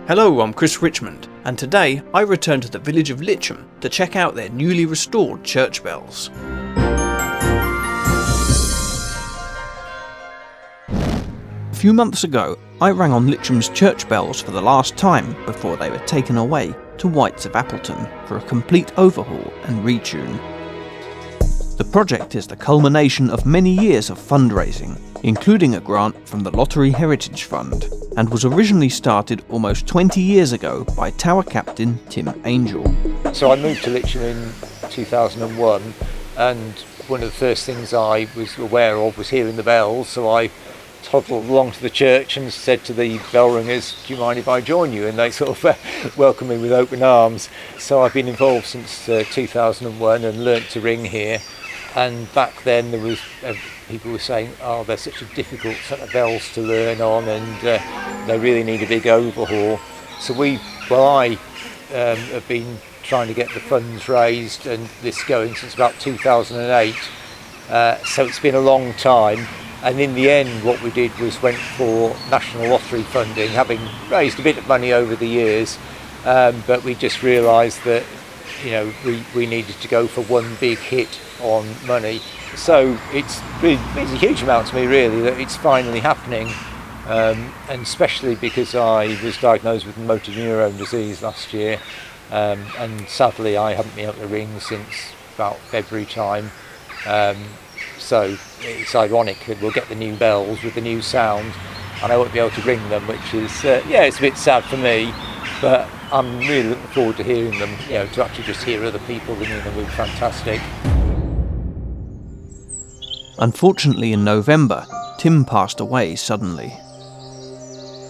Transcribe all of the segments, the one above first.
Hello, I'm Chris Richmond, and today I return to the village of Litcham to check out their newly restored church bells. A few months ago, I rang on Litcham's church bells for the last time before they were taken away to Whites of Appleton for a complete overhaul and retune. The project is the culmination of many years of fundraising, including a grant from the Lottery Heritage Fund, and was originally started almost 20 years ago by tower captain Tim Angel. So I moved to Litcham in 2001, and one of the first things I was aware of was hearing the bells, so I toddled along to the church and said to the bellringers, "Do you mind if I join you?" And they sort of welcomed me with open arms. So I've been involved since 2001 and learnt to ring here. And back then there was people were saying, "Oh, they're such a difficult set of bells to learn on, and they really need a big overhaul." So I have been trying to get the funds raised and this going since about 2008. So it's been a long time. And in the end, what we did was went for National Lottery funding, having raised a bit of money over the years. But we just realised that, we needed to go for one big hit on money. So it's a huge amount to me, really, that it's finally happening. And especially because I was diagnosed with motor neurone disease last year. And sadly, I haven't been able to ring since about February time. So it's ironic that we'll get the new bells with the new sound and I won't be able to ring them, which is, it's a bit sad for me, but I'm really looking forward to hearing them, to actually just hear other people ringing them would be fantastic. Unfortunately, in November, Tim passed away suddenly.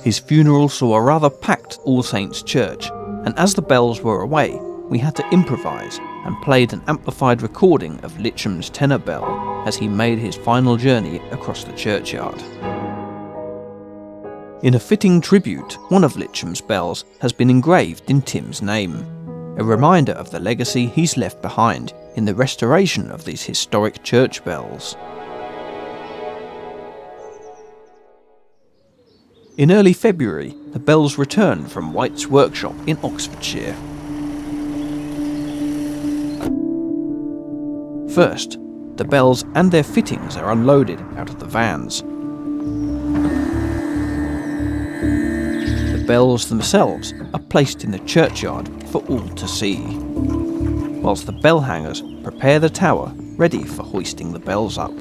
His funeral saw a rather packed All Saints Church, and as the bells were away, we had to improvise and played an amplified recording of Litcham's tenor bell as he made his final journey across the churchyard. In a fitting tribute, one of Litcham's bells has been engraved in Tim's name, a reminder of the legacy he's left behind in the restoration of these historic church bells. In early February, the bells returned from White's workshop in Oxfordshire. First, the bells and their fittings are unloaded out of the vans. The bells themselves are placed in the churchyard for all to see, whilst the bell hangers prepare the tower ready for hoisting the bells up.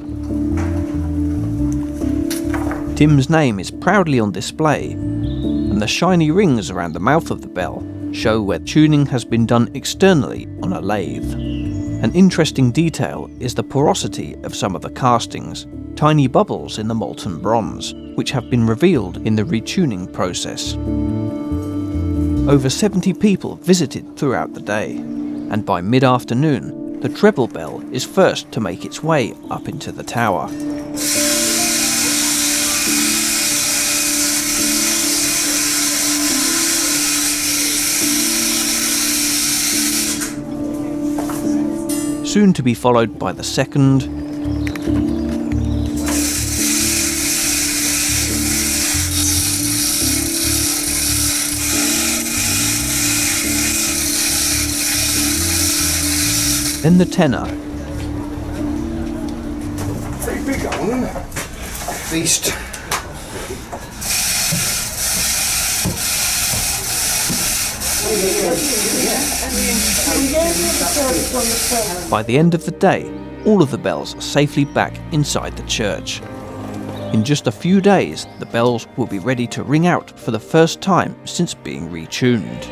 Tim's name is proudly on display, and the shiny rings around the mouth of the bell show where tuning has been done externally on a lathe. An interesting detail is the porosity of some of the castings, tiny bubbles in the molten bronze, which have been revealed in the retuning process. Over 70 people visited throughout the day, and by mid-afternoon, the treble bell is first to make its way up into the tower. Soon to be followed by the second, then the tenor, pretty big one, isn't it? At least. By the end of the day, all of the bells are safely back inside the church. In just a few days, the bells will be ready to ring out for the first time since being retuned.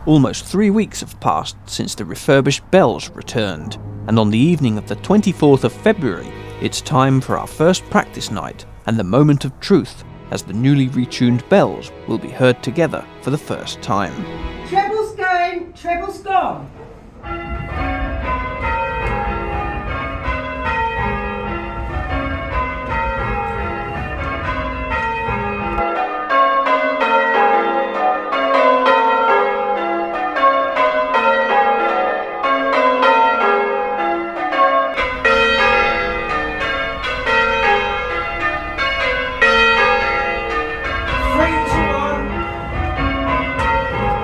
Almost 3 weeks have passed since the refurbished bells returned, and on the evening of the 24th of February, it's time for our first practice night and the moment of truth, as the newly retuned bells will be heard together for the first time. Treble's going, treble's gone.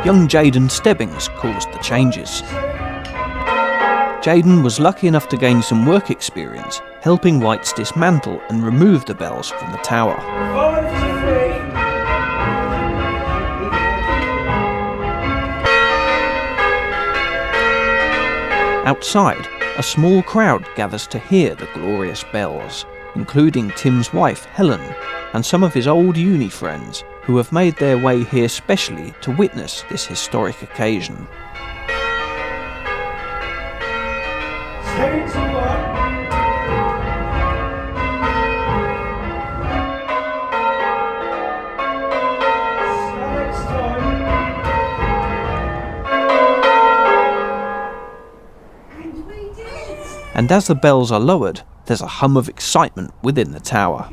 young Jaden Stebbings caused the changes. Jaden was lucky enough to gain some work experience helping Whites dismantle and remove the bells from the tower. Outside, a small crowd gathers to hear the glorious bells, including Tim's wife Helen and some of his old uni friends who have made their way here specially to witness this historic occasion. And as the bells are lowered, there's a hum of excitement within the tower.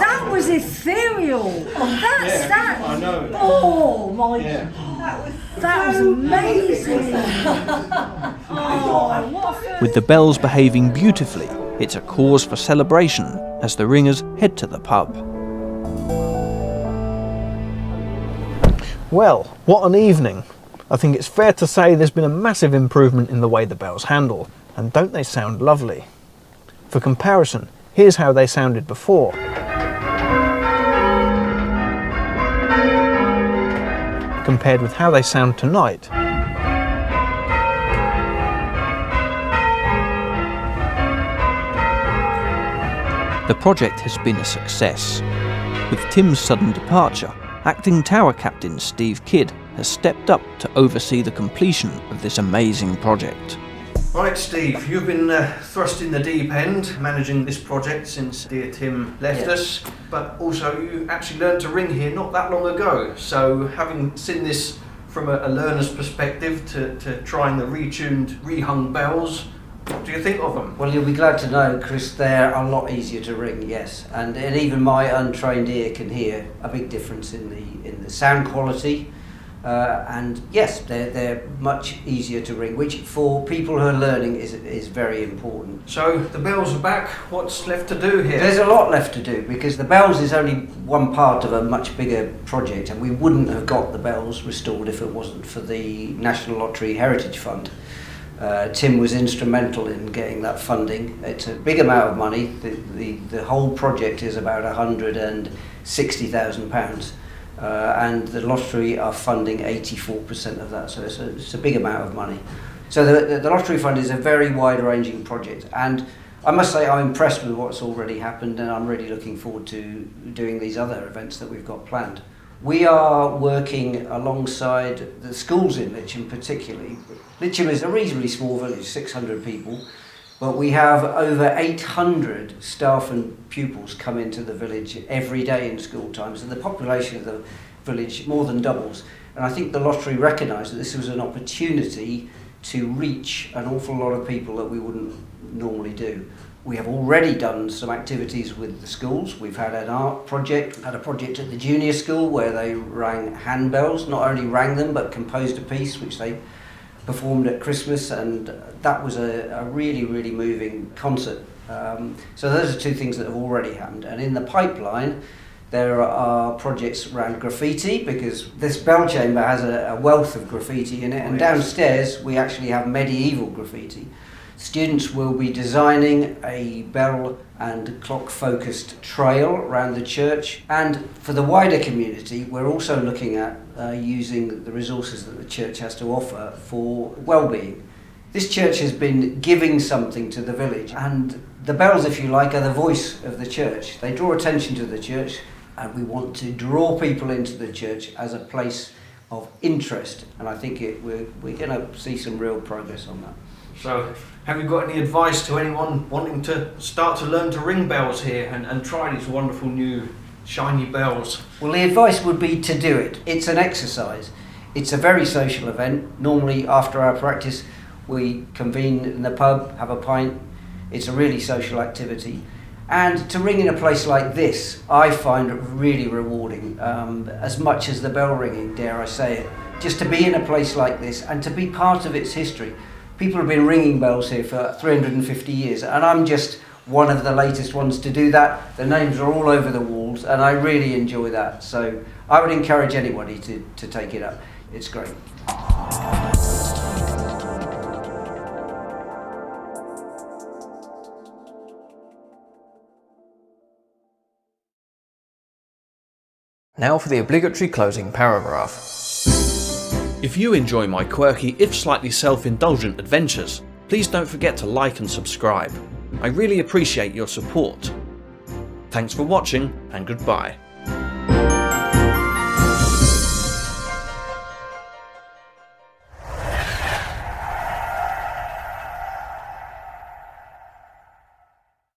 That was ethereal. That. I know. Oh my! Yeah. That was amazing. Oh, what With the bells behaving beautifully, it's a cause for celebration as the ringers head to the pub. Well, what an evening. I think it's fair to say there's been a massive improvement in the way the bells handle, and don't they sound lovely? For comparison, here's how they sounded before. Compared with how they sound tonight. The project has been a success. With Tim's sudden departure, acting tower captain Steve Kidd has stepped up to oversee the completion of this amazing project. Right, Steve, you've been thrust in the deep end managing this project since dear Tim left us, but also you actually learned to ring here not that long ago. So having seen this from a learner's perspective to trying the retuned, rehung bells, what do you think of them? Well, you'll be glad to know, Chris, they're a lot easier to ring, yes. And even my untrained ear can hear a big difference in the sound quality. And yes, they're much easier to ring, which for people who are learning is very important. So the bells are back. What's left to do here? There's a lot left to do because the bells is only one part of a much bigger project, and we wouldn't have got the bells restored if it wasn't for the National Lottery Heritage Fund. Tim was instrumental in getting that funding. It's a big amount of money. The whole project is about £160,000. And the lottery are funding 84% of that, so it's a big amount of money. So the lottery fund is a very wide-ranging project, and I must say I'm impressed with what's already happened, and I'm really looking forward to doing these other events that we've got planned. We are working alongside the schools in Litcham particularly. Litcham is a reasonably small village, 600 people, but we have over 800 staff and pupils come into the village every day in school times, and the population of the village more than doubles. And I think the lottery recognised that this was an opportunity to reach an awful lot of people that we wouldn't normally do. We have already done some activities with the schools. We've had an art project, had a project at the junior school where they rang handbells, not only rang them but composed a piece which they performed at Christmas, and that was a really, really moving concert. So those are two things that have already happened. And in the pipeline, there are projects around graffiti, because this bell chamber has a wealth of graffiti in it, and downstairs we actually have medieval graffiti. Students will be designing a bell and clock focused trail around the church, and for the wider community we're also looking at using the resources that the church has to offer for well-being. This church has been giving something to the village, and the bells, if you like, are the voice of the church. They draw attention to the church, and we want to draw people into the church as a place of interest, and I think we're going to see some real progress on that. So, have you got any advice to anyone wanting to start to learn to ring bells here and try these wonderful new shiny bells? Well, the advice would be to do it. It's an exercise. It's a very social event. Normally after our practice we convene in the pub, have a pint. It's a really social activity. And to ring in a place like this, I find really rewarding, as much as the bell ringing, dare I say it. Just to be in a place like this and to be part of its history. People have been ringing bells here for 350 years, and I'm just one of the latest ones to do that. The names are all over the walls, and I really enjoy that. So I would encourage anybody to take it up. It's great. Now for the obligatory closing paragraph. If you enjoy my quirky, if slightly self-indulgent adventures, please don't forget to like and subscribe. I really appreciate your support. Thanks for watching, and goodbye.